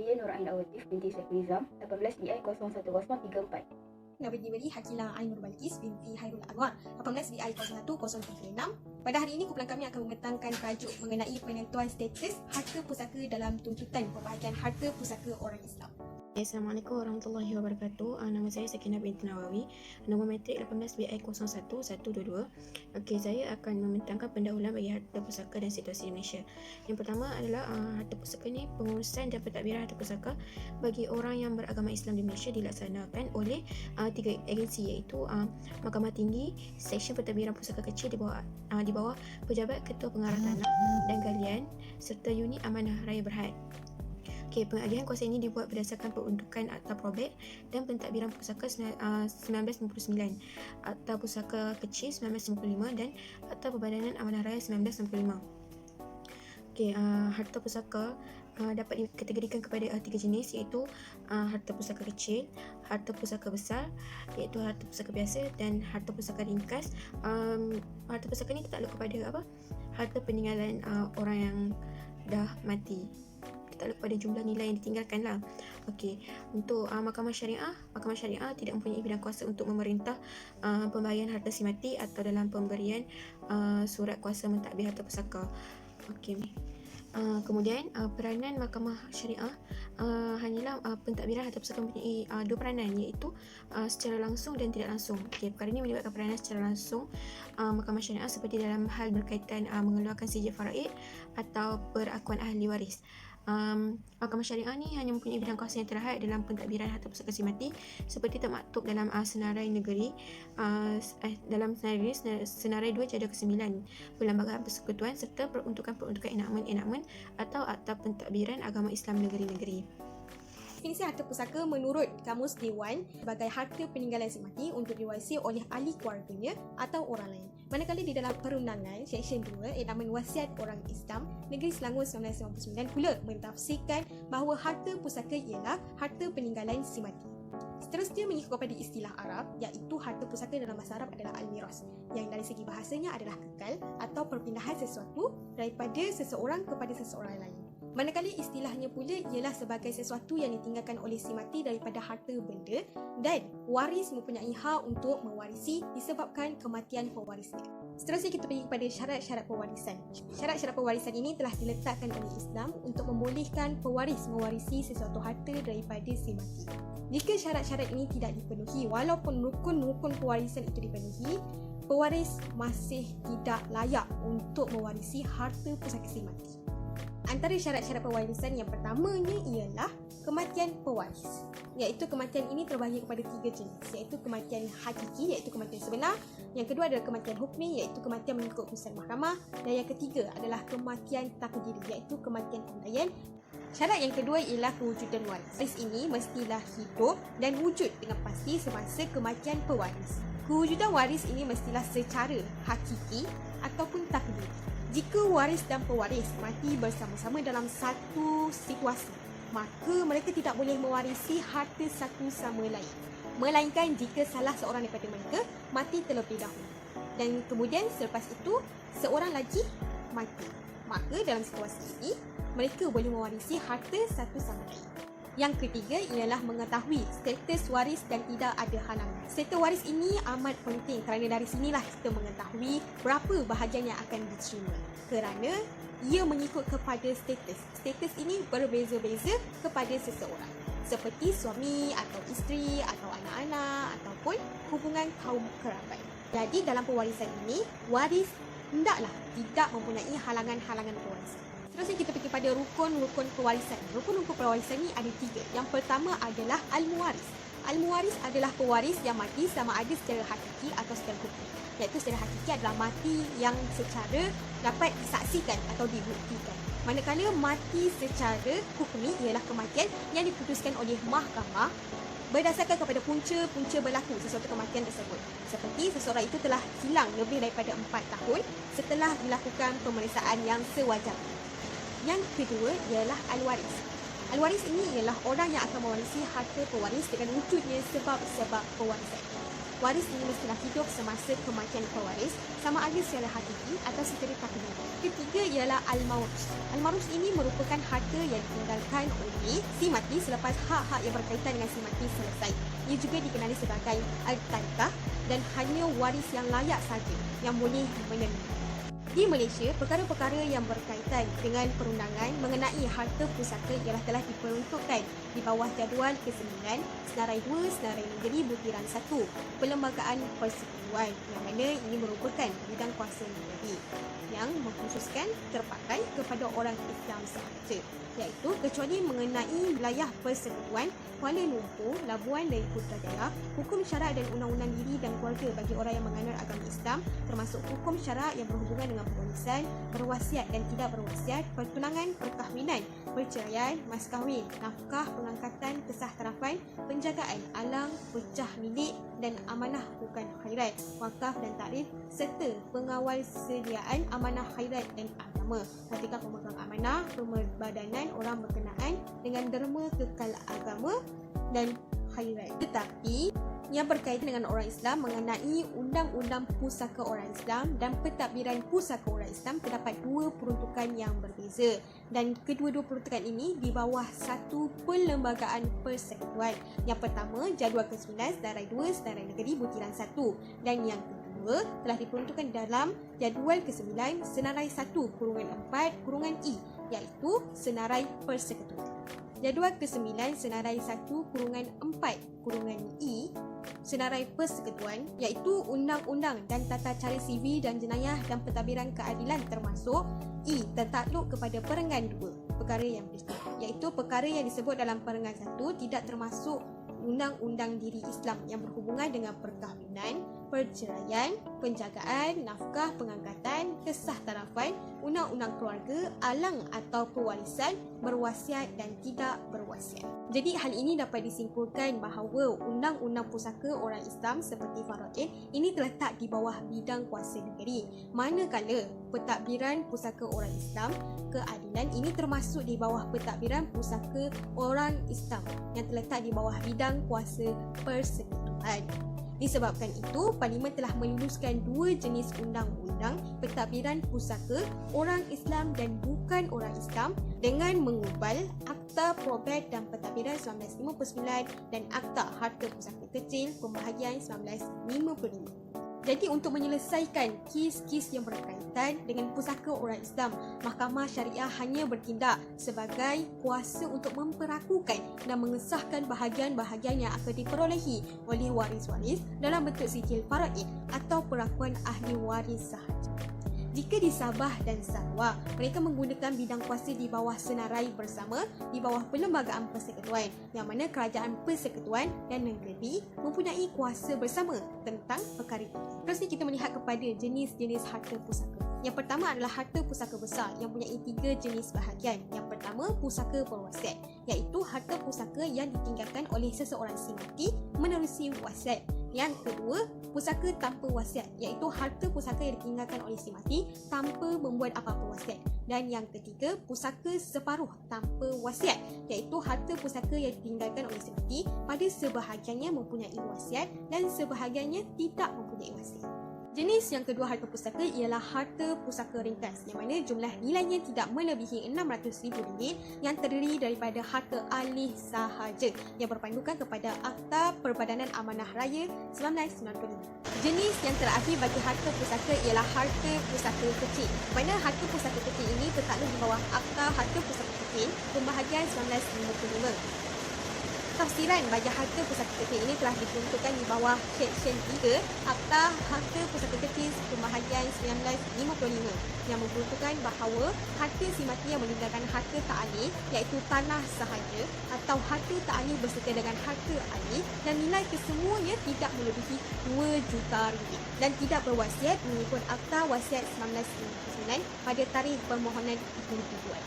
saya Nur Ain Awatif binti Syaiful Nizam, 18 BI 01034. Nama diberi Hakilah Ainur Balkis binti Hairul Anwar, 18 BI 01036. Pada hari ini kumpulan kami akan membentangkan tajuk mengenai penentuan status harta pusaka dalam tuntutan pembahagian harta pusaka orang Islam. Assalamualaikum warahmatullahi wabarakatuh. Nama saya Sakinah binti Nawawi. Nombor matrik 18 BI 01122. Okey, saya akan membentangkan pendahuluan bagi harta pusaka dan situasi Indonesia. Yang pertama adalah harta pusaka ni, pengurusan dan pentadbiran harta pusaka bagi orang yang beragama Islam di Malaysia dilaksanakan oleh tiga agensi, iaitu Mahkamah Tinggi, Seksyen Pentadbiran Pusaka Kecil di bawah Pejabat Ketua Pengarah Tanah dan Galian serta Unit Amanah Raya Berhad. Pengagihan kuasa ini dibuat berdasarkan peruntukan Akta Probek dan Pentadbiran Pusaka 1999, Akta Pusaka Kecil 1995 dan Akta Perbadanan Amanah Raya 1995. Harta pusaka dapat dikategorikan kepada tiga jenis, iaitu harta pusaka kecil, harta pusaka besar iaitu harta pusaka biasa, dan harta pusaka ringkas. Harta pusaka ni takluk kepada harta peninggalan orang yang dah mati, takluk pada jumlah nilai yang ditinggalkan lah. Untuk Mahkamah Syariah tidak mempunyai bidang kuasa untuk memerintah pembayaran harta si mati atau dalam pemberian surat kuasa mentadbir harta pusaka. Kemudian peranan Mahkamah Syariah hanyalah pentadbiran harta pusaka mempunyai dua peranan, iaitu secara langsung dan tidak langsung. Perkara ini melibatkan peranan secara langsung Mahkamah Syariah seperti dalam hal berkaitan mengeluarkan sijil faraid atau perakuan ahli waris. Mahkamah Syariah ni hanya mempunyai bidang kuasa yang terhad dalam pentadbiran harta pusaka si mati seperti termaktub dalam Senarai Negeri dalam Senarai 2 Jaduar ke-9 Perlembagaan Persekutuan serta peruntukan enakmen atau Akta Pentadbiran Agama Islam Negeri-Negeri. Definisi harta pusaka menurut Kamus Dewan sebagai harta peninggalan si mati untuk diwarisi oleh ahli keluarganya atau orang lain. Manakala di dalam perundangan Seksyen 2 Enakmen Wasiat Orang Islam Negeri Selangor 1999 pula mentafsirkan bahawa harta pusaka ialah harta peninggalan si mati. Seterusnya mengikut kepada istilah Arab, iaitu harta pusaka dalam bahasa Arab adalah al-miras, yang dari segi bahasanya adalah kekal atau perpindahan sesuatu daripada seseorang kepada seseorang lain. Manakala istilahnya pula ialah sebagai sesuatu yang ditinggalkan oleh si mati daripada harta benda dan waris mempunyai hak untuk mewarisi disebabkan kematian pewarisnya. Seterusnya kita pergi kepada syarat-syarat pewarisan. Syarat-syarat pewarisan ini telah diletakkan oleh Islam untuk membolehkan pewaris mewarisi sesuatu harta daripada si mati. Jika syarat-syarat ini tidak dipenuhi, walaupun rukun-rukun pewarisan itu dipenuhi, pewaris masih tidak layak untuk mewarisi harta pusaka si mati. Antara syarat-syarat pewarisan yang pertamanya ialah kematian pewaris, iaitu kematian ini terbahagi kepada tiga jenis, iaitu kematian hakiki, iaitu kematian sebenar, yang kedua adalah kematian hukmi, iaitu kematian mengikut keputusan mahkamah, dan yang ketiga adalah kematian takdiri, iaitu kematian undayan. Syarat yang kedua ialah kewujudan waris. Waris ini mestilah hidup dan wujud dengan pasti semasa kematian pewaris. Kewujudan waris ini mestilah secara hakiki ataupun takdiri. Jika waris dan pewaris mati bersama-sama dalam satu situasi, maka mereka tidak boleh mewarisi harta satu sama lain, melainkan jika salah seorang daripada mereka mati terlebih dahulu dan kemudian selepas itu seorang lagi mati, maka dalam situasi ini mereka boleh mewarisi harta satu sama lain. Yang ketiga ialah mengetahui status waris dan tidak ada halangan. Status waris ini amat penting kerana dari sinilah kita mengetahui berapa bahagian yang akan diterima, kerana ia mengikut kepada status. Status ini berbeza-beza kepada seseorang, seperti suami atau isteri atau anak-anak ataupun hubungan kaum kerabat. Jadi dalam pewarisan ini, waris hendaklah tidak mempunyai halangan-halangan pewarisan. Terusnya kita pergi pada rukun-rukun pewarisan. Rukun-rukun pewarisan ini ada tiga. Yang pertama adalah al-muwaris. Al-muwaris adalah pewaris yang mati sama ada secara hakiki atau secara hukmi. Iaitu secara hakiki adalah mati yang secara dapat disaksikan atau dibuktikan. Manakala mati secara hukmi ialah kematian yang diputuskan oleh mahkamah berdasarkan kepada punca-punca berlaku sesuatu kematian tersebut. Seperti seseorang itu telah hilang lebih daripada 4 tahun setelah dilakukan pemeriksaan yang sewajarnya. Yang kedua ialah al-waris. Al-waris ini ialah orang yang akan mewarisi harta pewaris dengan wujudnya sebab-sebab pewarisan. waris ini mestilah hidup semasa kematian pewaris, sama ada secara hakiki atau secara takdir. Ketiga ialah al-maurus. Al-maurus ini merupakan harta yang ditinggalkan oleh si mati selepas hak-hak yang berkaitan dengan si mati selesai. Ia juga dikenali sebagai al-tarikah dan hanya waris yang layak saja yang boleh menerima. Di Malaysia, perkara-perkara yang berkaitan dengan perundangan mengenai harta pusaka ialah telah diperuntukkan di bawah jadual ke-9, Senarai 2, Senarai Negeri Butiran 1, Perlembagaan Persekutuan yang mana ini merupakan bidang kuasa negeri yang mengkhususkan terpakai kepada orang Islam sahaja, iaitu kecuali mengenai wilayah persekutuan Kuala Lumpur, Labuan dan Putrajaya, hukum syarak dan undang-undang diri dan keluarga bagi orang yang menganut agama Islam, termasuk hukum syarak yang berhubungan dengan pewarisan, berwasiat dan tidak berwasiat, pertunangan, perkahwinan, perceraian, mas kahwin, nafkah, pengangkatan, kesah tarafan, penjagaan, alang, pecah milik dan amanah bukan khairat, wakaf dan takrif serta pengawal sediaan amanah khairat dan agama. Ketika pemegang amanah, pembadanan orang berkenaan dengan derma kekal agama dan khairat. Tetapi yang berkaitan dengan orang Islam mengenai undang-undang pusaka orang Islam dan pentadbiran pusaka orang Islam terdapat dua peruntukan yang berbeza dan kedua-dua peruntukan ini di bawah satu perlembagaan persekutuan. Yang pertama jadual ke-9 Senarai 2 Senarai Negeri Butiran 1 dan yang kedua telah diperuntukkan dalam jadual ke-9 Senarai 1/4 I iaitu Senarai Persekutuan. Jadual ke-9 Senarai 1/4 I Senarai Persekutuan iaitu Undang-Undang dan Tata Cara Sivil dan Jenayah dan Pentadbiran Keadilan termasuk I tertakluk kepada Perenggan 2 perkara yang peristiwa, iaitu perkara yang disebut dalam Perenggan 1 tidak termasuk Undang-Undang Diri Islam yang berhubungan dengan perkahwinan, perceraian, penjagaan, nafkah, pengangkatan, kesah tarafan, undang-undang keluarga, alang atau pewarisan, berwasiat dan tidak berwasiat. Jadi hal ini dapat disimpulkan bahawa undang-undang pusaka orang Islam seperti faraid ini terletak di bawah bidang kuasa negeri, manakala pentadbiran pusaka orang Islam keadilan ini termasuk di bawah pentadbiran pusaka orang Islam yang terletak di bawah bidang kuasa persekutuan. Disebabkan itu, Parlimen telah meluluskan dua jenis undang-undang pentadbiran pusaka orang Islam dan bukan orang Islam dengan mengubal Akta Probate dan Pentadbiran 1959 dan Akta Harta Pusaka Kecil Pembahagian 1955. Jadi untuk menyelesaikan kes-kes yang berkaitan dengan pusaka orang Islam, Mahkamah Syariah hanya bertindak sebagai kuasa untuk memperakukan dan mengesahkan bahagian-bahagian yang akan diperolehi oleh waris-waris dalam bentuk sijil faraid atau perakuan ahli waris sahaja. Jika di Sabah dan Sarawak, mereka menggunakan bidang kuasa di bawah senarai bersama di bawah Perlembagaan Persekutuan yang mana kerajaan persekutuan dan negeri mempunyai kuasa bersama tentang perkara itu. Terusnya kita melihat kepada jenis-jenis harta pusaka. Yang pertama adalah harta pusaka besar yang mempunyai 3 jenis bahagian. Yang pertama, pusaka berwasiat, iaitu harta pusaka yang ditinggalkan oleh seseorang si mati menerusi wasiat. Yang kedua, pusaka tanpa wasiat, iaitu harta pusaka yang ditinggalkan oleh si mati tanpa membuat apa-apa wasiat. Dan yang ketiga, pusaka separuh tanpa wasiat, iaitu harta pusaka yang ditinggalkan oleh si mati pada sebahagiannya mempunyai wasiat dan sebahagiannya tidak mempunyai wasiat. Jenis yang kedua harta pusaka ialah harta pusaka ringkas yang mana jumlah nilainya tidak melebihi RM600,000 yang terdiri daripada harta alih sahaja yang berpandukan kepada Akta Perbadanan Amanah Raya 1995. Jenis yang terakhir bagi harta pusaka ialah harta pusaka kecil, mana harta pusaka kecil ini tertakluk di bawah Akta Harta Pusaka Kecil Pembahagian 1955. Tafsiran bagi harta pusaka kecil ini telah diperuntukkan di bawah Seksyen 3 Akta Harta Pusaka Kecil Pembahagian 1955 yang memperuntukkan bahawa harta si mati yang meninggalkan harta tak alih iaitu tanah sahaja atau harta tak alih berserta dengan harta alih dan nilai kesemuanya tidak melebihi RM2 juta dan tidak berwasiat mengikut Akta Wasiat 1959 pada tarikh permohonan penyetujuan.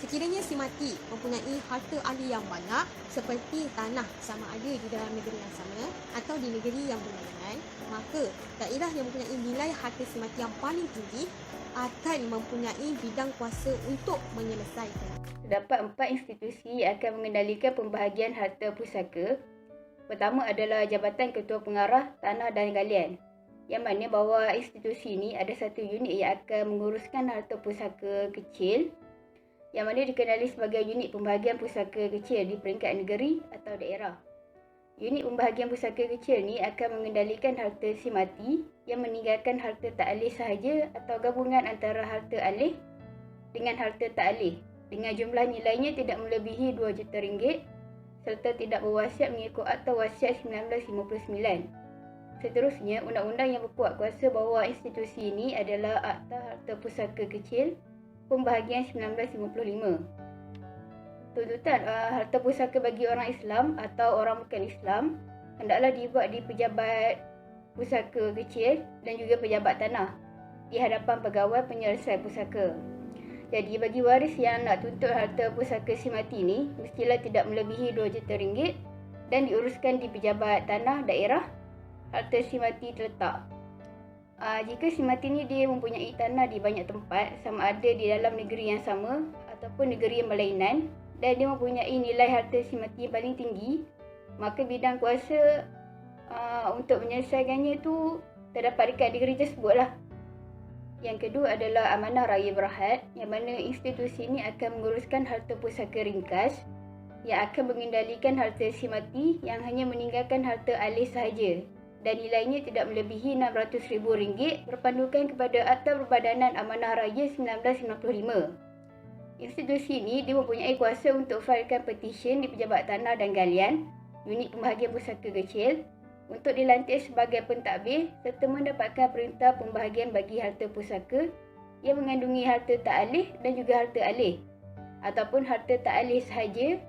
Sekiranya si mati mempunyai harta ahli yang banyak seperti tanah sama ada di dalam negeri yang sama atau di negeri yang berlainan, maka daerah yang mempunyai nilai harta si mati yang paling tinggi akan mempunyai bidang kuasa untuk menyelesaikan. Terdapat 4 institusi yang akan mengendalikan pembahagian harta pusaka. Pertama adalah Jabatan Ketua Pengarah Tanah dan Galian, yang mana bahawa institusi ini ada satu unit yang akan menguruskan harta pusaka kecil, yang mana dikenali sebagai unit pembahagian pusaka kecil di peringkat negeri atau daerah. Unit pembahagian pusaka kecil ni akan mengendalikan harta si mati yang meninggalkan harta tak alih sahaja atau gabungan antara harta alih dengan harta tak alih dengan jumlah nilainya tidak melebihi RM2 juta serta tidak berwasiat mengikut Akta Wasiat 1959. Seterusnya, undang-undang yang berkuat kuasa bahawa institusi ini adalah Akta Harta Pusaka Kecil Pembahagian 1955. Tuntutan harta pusaka bagi orang Islam atau orang bukan Islam hendaklah dibuat di pejabat pusaka kecil dan juga pejabat tanah di hadapan pegawai penyelesai pusaka. Jadi bagi waris yang nak tuntut harta pusaka si mati ni mestilah tidak melebihi RM2 juta dan diuruskan di pejabat tanah daerah harta si mati terletak. Jika si mati ni dia mempunyai tanah di banyak tempat sama ada di dalam negeri yang sama ataupun negeri yang berlainan dan dia mempunyai nilai harta si mati yang paling tinggi, maka bidang kuasa untuk menyelesaikannya tu terdapat dekat negeri tersebut lah. Yang kedua adalah Amanah Raya Berhad, yang mana institusi ini akan menguruskan harta pusaka ringkas yang akan mengendalikan harta si mati yang hanya meninggalkan harta alih sahaja dan nilainya tidak melebihi RM600,000 berpandukan kepada Akta Perbadanan Amanah Raya 1995. Institusi ini dia mempunyai kuasa untuk failkan petisyen di Pejabat Tanah dan Galian, unit pembahagian pusaka kecil, untuk dilantik sebagai pentadbir serta mendapatkan perintah pembahagian bagi harta pusaka yang mengandungi harta tak alih dan juga harta alih ataupun harta tak alih sahaja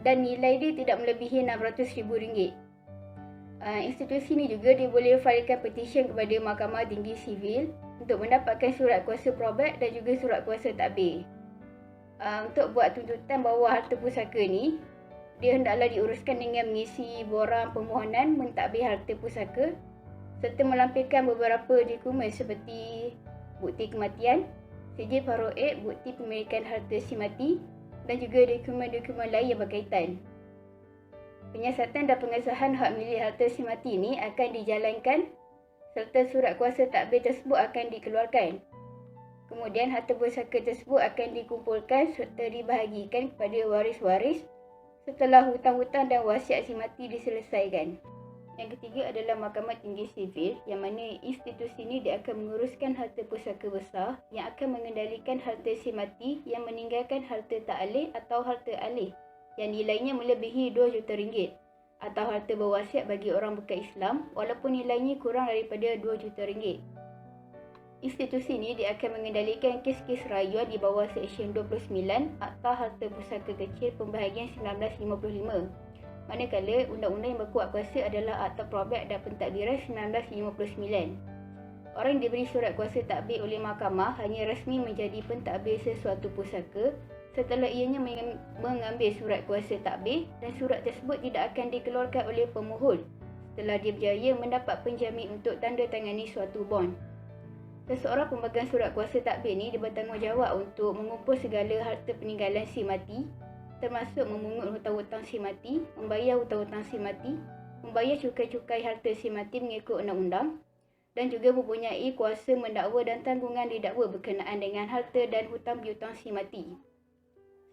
dan nilai dia tidak melebihi RM600,000. Institusi ini juga dia boleh failkan petisyen kepada Mahkamah Tinggi Sivil untuk mendapatkan surat kuasa probat dan juga surat kuasa tadbir. Untuk buat tuntutan bahawa harta pusaka ni dia hendaklah diuruskan dengan mengisi borang permohonan mentadbir harta pusaka serta melampirkan beberapa dokumen seperti bukti kematian, sijil faroid, bukti pemilikan harta si mati dan juga dokumen-dokumen lain yang berkaitan. Penyiasatan dan pengesahan hak milik harta si mati ini akan dijalankan serta surat kuasa tadbir tersebut akan dikeluarkan. Kemudian harta pusaka tersebut akan dikumpulkan serta dibahagikan kepada waris-waris setelah hutang-hutang dan wasiat si mati diselesaikan. Yang ketiga adalah Mahkamah Tinggi Sivil, yang mana institusi ini dia akan menguruskan harta pusaka besar yang akan mengendalikan harta si mati yang meninggalkan harta tak alih atau harta alih yang nilainya melebihi RM2 juta atau harta berwasiat bagi orang bukan Islam walaupun nilainya kurang daripada RM2 juta. Institusi ini dia akan mengendalikan kes-kes rayuan di bawah Seksyen 29 Akta Harta Pusaka Kecil Pembahagian 1955. Manakala undang-undang yang berkuat kuasa adalah Akta Probat dan Pentadbiran 1959. Orang yang diberi surat kuasa tadbir oleh mahkamah hanya rasmi menjadi pentadbir sesuatu pusaka setelah ianya mengambil surat kuasa tadbir dan surat tersebut tidak akan dikeluarkan oleh pemohon setelah dia berjaya mendapat penjamin untuk tanda tangani suatu bond. Seseorang pemegang surat kuasa tadbir ni dia bertanggungjawab untuk mengumpul segala harta peninggalan si mati, termasuk memungut hutang-hutang si mati, membayar hutang-hutang si mati, membayar cukai-cukai harta si mati mengikut undang-undang dan juga mempunyai kuasa mendakwa dan tanggungan didakwa berkenaan dengan harta dan hutang piutang si mati.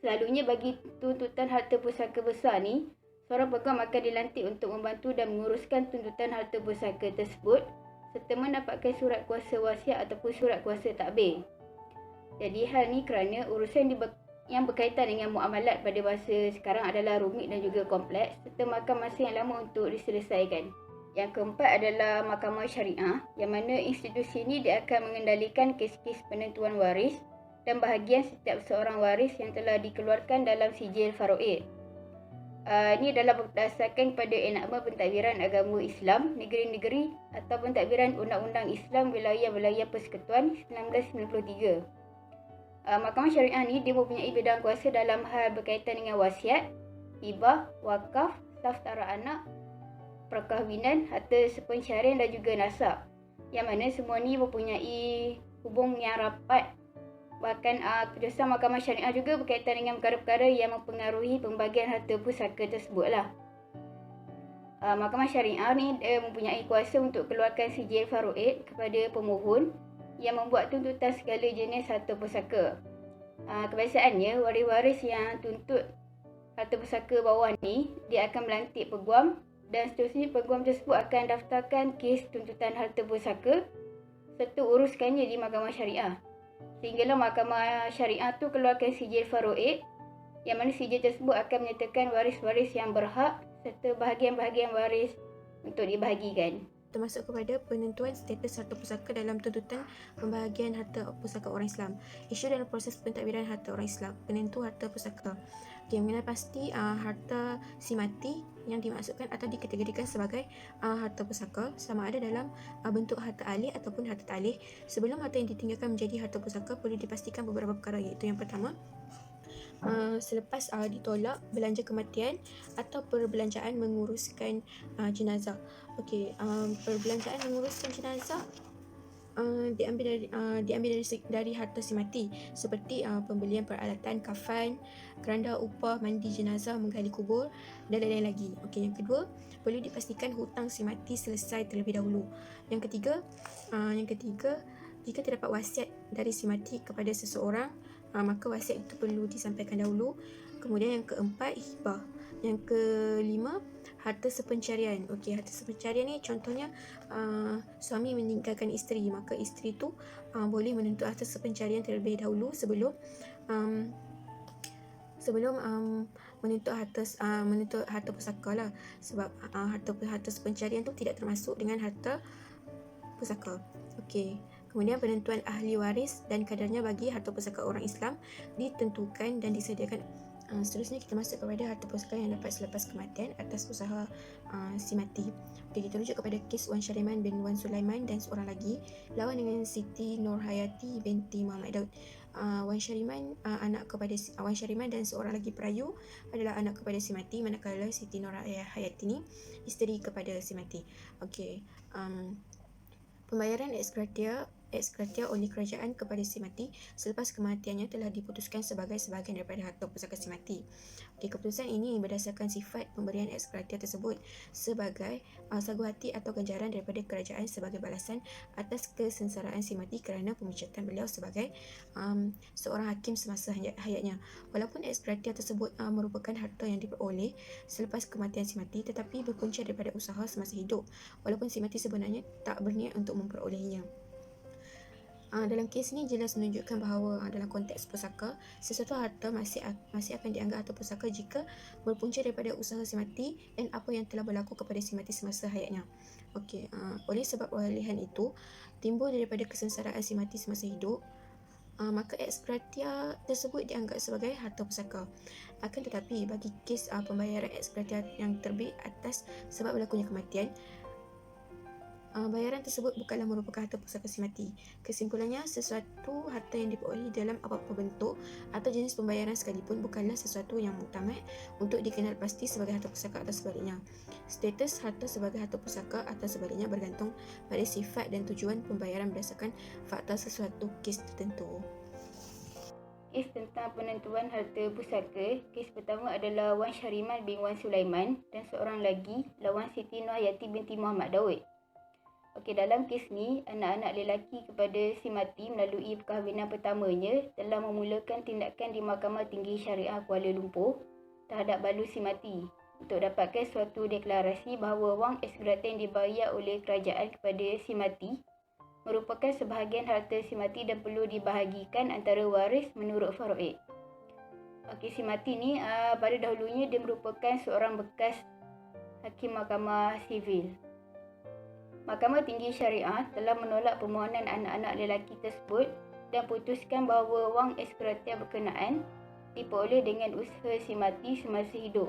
Selalunya bagi tuntutan harta pusaka besar ni, seorang peguam akan dilantik untuk membantu dan menguruskan tuntutan harta pusaka tersebut serta mendapatkan surat kuasa wasiat ataupun surat kuasa tadbir. Jadi hal ni kerana urusan yang berkaitan dengan muamalat pada masa sekarang adalah rumit dan juga kompleks serta makan masa yang lama untuk diselesaikan. Yang keempat adalah Mahkamah Syariah, yang mana institusi ini dia akan mengendalikan kes-kes penentuan waris dan bahagian setiap seorang waris yang telah dikeluarkan dalam sijil faroid. Ini adalah berdasarkan kepada enakmen pentadbiran agama Islam negeri-negeri atau pentadbiran Undang-Undang Islam Wilayah-Wilayah Persekutuan 1993. Mahkamah Syariah ni dia mempunyai bidang kuasa dalam hal berkaitan dengan wasiat, hibah, wakaf, saftara anak, perkahwinan, harta sepencarian dan juga nasab. Yang mana semua ni mempunyai hubung yang rapat. Bahkan kerjasama Mahkamah Syariah juga berkaitan dengan perkara-perkara yang mempengaruhi pembagian harta pusaka tersebut lah. Mahkamah Syariah ni mempunyai kuasa untuk keluarkan sijil faroid kepada pemohon yang membuat tuntutan segala jenis harta pusaka. Kebiasaannya, waris-waris yang tuntut harta pusaka bawah ni, dia akan melantik peguam dan seterusnya peguam tersebut akan daftarkan kes tuntutan harta pusaka serta uruskannya di Mahkamah Syariah. Sehinggalah Mahkamah Syariah tu keluarkan sijil faroid yang mana sijil tersebut akan menyertakan waris-waris yang berhak serta bahagian-bahagian waris untuk dibahagikan. Termasuk kepada penentuan status harta pusaka dalam tuntutan pembahagian harta pusaka orang Islam. Isu dalam proses pentadbiran harta orang Islam, penentu harta pusaka. Mengenal pasti harta si mati yang dimaksudkan atau dikategorikan sebagai harta pusaka sama ada dalam bentuk harta alih ataupun harta talih. Sebelum harta yang ditinggalkan menjadi harta pusaka, perlu dipastikan beberapa perkara, iaitu yang pertama, selepas ditolak belanja kematian atau perbelanjaan menguruskan jenazah. Perbelanjaan menguruskan jenazah diambil dari harta si mati, seperti pembelian peralatan kafan, keranda upah mandi jenazah, menggali kubur dan lain-lain lagi. Yang kedua, perlu dipastikan hutang si mati selesai terlebih dahulu. Yang ketiga, jika terdapat wasiat dari si mati kepada seseorang, maka wasiat itu perlu disampaikan dahulu. Kemudian yang keempat, hibah. Yang kelima, harta sepencarian. Harta sepencarian ni contohnya suami meninggalkan isteri, maka isteri tu boleh menuntut harta sepencarian terlebih dahulu sebelum menuntut harta pusaka lah, sebab harta sepencarian tu tidak termasuk dengan harta pusaka. Kemudian penentuan ahli waris dan kadarnya bagi harta pusaka orang Islam ditentukan dan disediakan. Seterusnya kita masuk kepada harta pusaka yang dapat selepas kematian atas usaha si mati. Kita rujuk kepada kes Wan Syariman bin Wan Sulaiman dan seorang lagi lawan dengan Siti Nurhayati binti Muhammad Daud. Wan Syariman dan seorang lagi perayu adalah anak kepada si mati, manakala Siti Nurhayati ni isteri kepada si mati. Pembayaran ex gratia oleh kerajaan kepada si mati selepas kematiannya telah diputuskan sebagai sebahagian daripada harta pusaka si mati. Keputusan ini berdasarkan sifat pemberian ex gratia tersebut sebagai sagu hati atau ganjaran daripada kerajaan sebagai balasan atas kesengsaraan si mati kerana pemecatan beliau sebagai seorang hakim semasa hayatnya. Walaupun ex gratia tersebut merupakan harta yang diperoleh selepas kematian si mati, tetapi berpunca daripada usaha semasa hidup, walaupun si mati sebenarnya tak berniat untuk memperolehnya. Dalam kes ini jelas menunjukkan bahawa dalam konteks pusaka, sesuatu harta masih akan dianggap harta pusaka jika berpunca daripada usaha si mati dan apa yang telah berlaku kepada si mati semasa hayatnya. Oleh sebab perolehan itu timbul daripada kesengsaraan si mati semasa hidup, maka ex gratia tersebut dianggap sebagai harta pusaka. Akan tetapi bagi kes pembayaran ex gratia yang terbit atas sebab berlakunya kematian, bayaran tersebut bukanlah merupakan harta pusaka si mati. Kesimpulannya, sesuatu harta yang diperoleh dalam apa-apa bentuk atau jenis pembayaran sekalipun bukanlah sesuatu yang muktamad untuk dikenal pasti sebagai harta pusaka atau sebaliknya. Status harta sebagai harta pusaka atau sebaliknya bergantung pada sifat dan tujuan pembayaran berdasarkan fakta sesuatu kes tertentu. Kes tentang penentuan harta pusaka. Kes pertama adalah Wan Syariman bin Wan Sulaiman dan seorang lagi lawan Siti Nurhayati binti Muhammad Daud. Dalam kes ni, anak-anak lelaki kepada si mati melalui perkahwinan pertamanya telah memulakan tindakan di Mahkamah Tinggi Syariah Kuala Lumpur terhadap balu si mati untuk dapatkan suatu deklarasi bahawa wang ex gratia yang dibayar oleh kerajaan kepada si mati merupakan sebahagian harta si mati dan perlu dibahagikan antara waris menurut faroid. Si mati ni pada dahulunya dia merupakan seorang bekas hakim mahkamah sivil. Mahkamah Tinggi Syariah telah menolak permohonan anak-anak lelaki tersebut dan putuskan bahawa wang ex gratia berkenaan diperoleh dengan usaha si mati semasa hidup.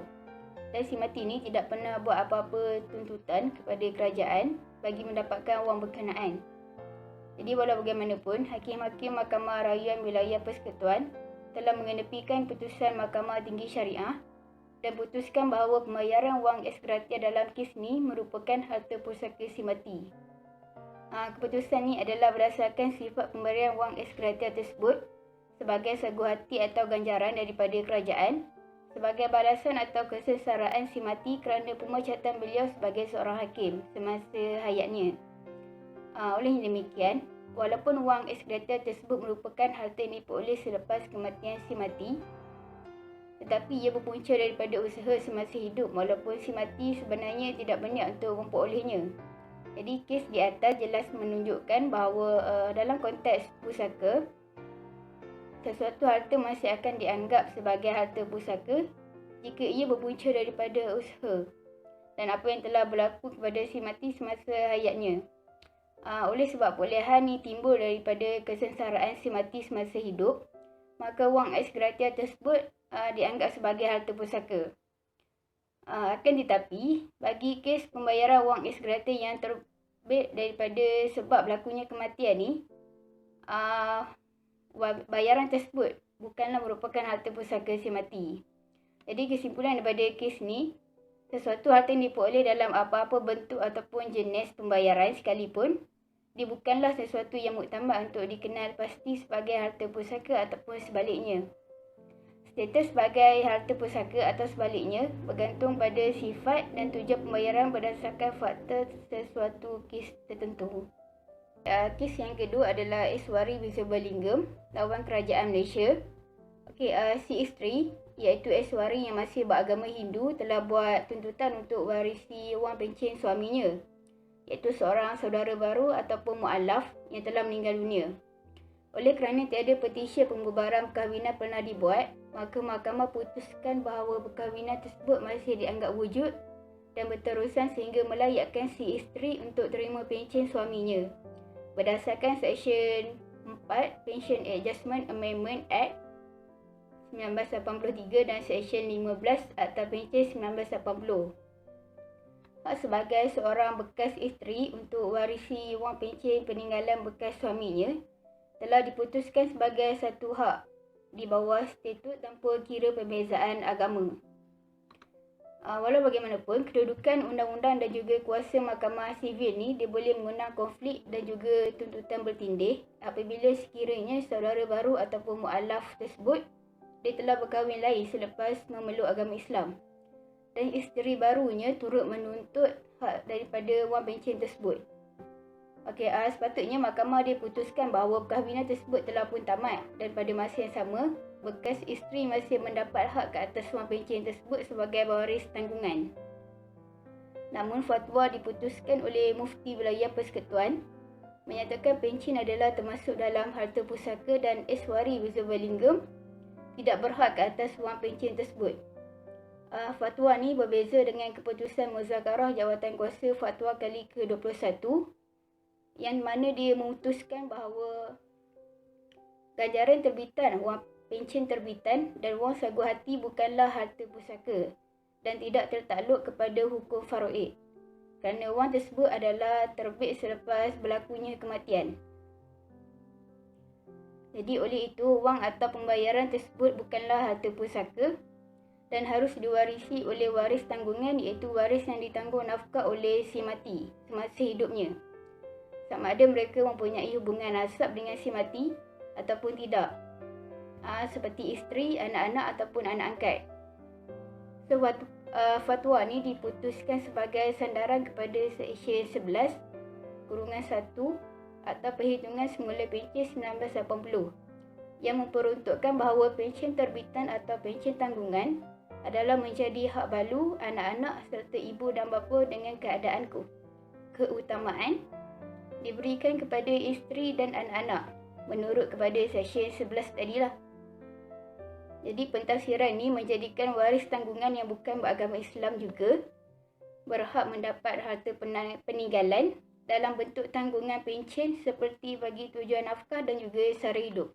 Dan si mati ini tidak pernah buat apa-apa tuntutan kepada kerajaan bagi mendapatkan wang berkenaan. Jadi walau bagaimanapun, hakim-hakim Mahkamah Rayuan Wilayah Persekutuan telah mengenepikan putusan Mahkamah Tinggi Syariah dan putuskan bahawa pembayaran wang ex gratia dalam kes ni merupakan harta pusaka si mati. Keputusan ni adalah berdasarkan sifat pemberian wang ex gratia tersebut sebagai sagu hati atau ganjaran daripada kerajaan sebagai balasan atau kesengsaraan si mati kerana pemecatan beliau sebagai seorang hakim semasa hayatnya. Oleh demikian, walaupun wang ex gratia tersebut merupakan harta yang diperoleh selepas kematian si mati, tetapi ia berpunca daripada usaha semasa hidup walaupun si mati sebenarnya tidak berniat untuk memperolehnya. Jadi kes di atas jelas menunjukkan bahawa dalam konteks pusaka, sesuatu harta masih akan dianggap sebagai harta pusaka jika ia berpunca daripada usaha dan apa yang telah berlaku kepada si mati semasa hayatnya. Oleh sebab perolehan ini timbul daripada kesengsaraan si mati semasa hidup, maka wang ex gratia tersebut dianggap sebagai harta pusaka. Akan tetapi, bagi kes pembayaran wang ex gratia yang terbit daripada sebab berlakunya kematian ni, bayaran tersebut bukanlah merupakan harta pusaka si mati. Jadi kesimpulan daripada kes ni, sesuatu harta yang diperoleh dalam apa-apa bentuk ataupun jenis pembayaran sekalipun, dia bukanlah sesuatu yang muktamad untuk dikenal pasti sebagai harta pusaka ataupun sebaliknya. Status sebagai harta pusaka atau sebaliknya bergantung pada sifat dan tujuan pembayaran berdasarkan faktor sesuatu kes tertentu. Kes yang kedua adalah Eswari Wisobalingam lawan kerajaan Malaysia. Si isteri iaitu Eswari yang masih beragama Hindu telah buat tuntutan untuk warisi wang pencen suaminya, iaitu seorang saudara baru ataupun mu'alaf yang telah meninggal dunia. Oleh kerana tiada petisi pembubaran perkahwinan pernah dibuat, maka mahkamah putuskan bahawa perkahwinan tersebut masih dianggap wujud dan berterusan sehingga melayakkan si isteri untuk terima pencen suaminya berdasarkan Seksyen 4 Pension Adjustment Amendment Act 1983 dan Seksyen 15 Akta Pencen 1980. Hak sebagai seorang bekas isteri untuk warisi wang pencen peninggalan bekas suaminya telah diputuskan sebagai satu hak di bawah statut tanpa kira perbezaan agama. Walau bagaimanapun, kedudukan undang-undang dan juga kuasa mahkamah sivil ni dia boleh mengundang konflik dan juga tuntutan bertindih apabila sekiranya saudara baru ataupun mu'alaf tersebut dia telah berkahwin lain selepas memeluk agama Islam dan isteri barunya turut menuntut hak daripada wang pencen tersebut. Sepatutnya mahkamah dia putuskan bahawa perkahwinan tersebut telah pun tamat dan pada masa yang sama, bekas isteri masih mendapat hak ke atas wang pencen tersebut sebagai waris tanggungan. Namun fatwa diputuskan oleh Mufti Wilayah Persekutuan menyatakan pencen adalah termasuk dalam harta pusaka dan Eswari Wisobalingam tidak berhak ke atas wang pencen tersebut. Fatwa ni berbeza dengan keputusan Muzakarah Jawatankuasa Fatwa kali ke-21 yang mana dia memutuskan bahawa ganjaran terbitan wang pencen terbitan dan wang sagu hati bukanlah harta pusaka dan tidak tertakluk kepada hukum faraid kerana wang tersebut adalah terbit selepas berlakunya kematian. Jadi oleh itu, wang atau pembayaran tersebut bukanlah harta pusaka dan harus diwarisi oleh waris tanggungan iaitu waris yang ditanggung nafkah oleh si mati semasa hidupnya, sama ada mereka mempunyai hubungan nasab dengan si mati ataupun tidak, seperti isteri, anak-anak ataupun anak angkat. So, fatwa ni diputuskan sebagai sandaran kepada Seksyen 11 kurungan 1 Akta Perhitungan Semula Pencen 1980 yang memperuntukkan bahawa pencen terbitan atau pencen tanggungan adalah menjadi hak balu anak-anak serta ibu dan bapa dengan keadaan keutamaan diberikan kepada isteri dan anak-anak menurut kepada Seksyen 11 tadilah. Jadi pentafsiran ni menjadikan waris tanggungan yang bukan beragama Islam juga berhak mendapat harta peninggalan dalam bentuk tanggungan pencen seperti bagi tujuan nafkah dan juga sara hidup.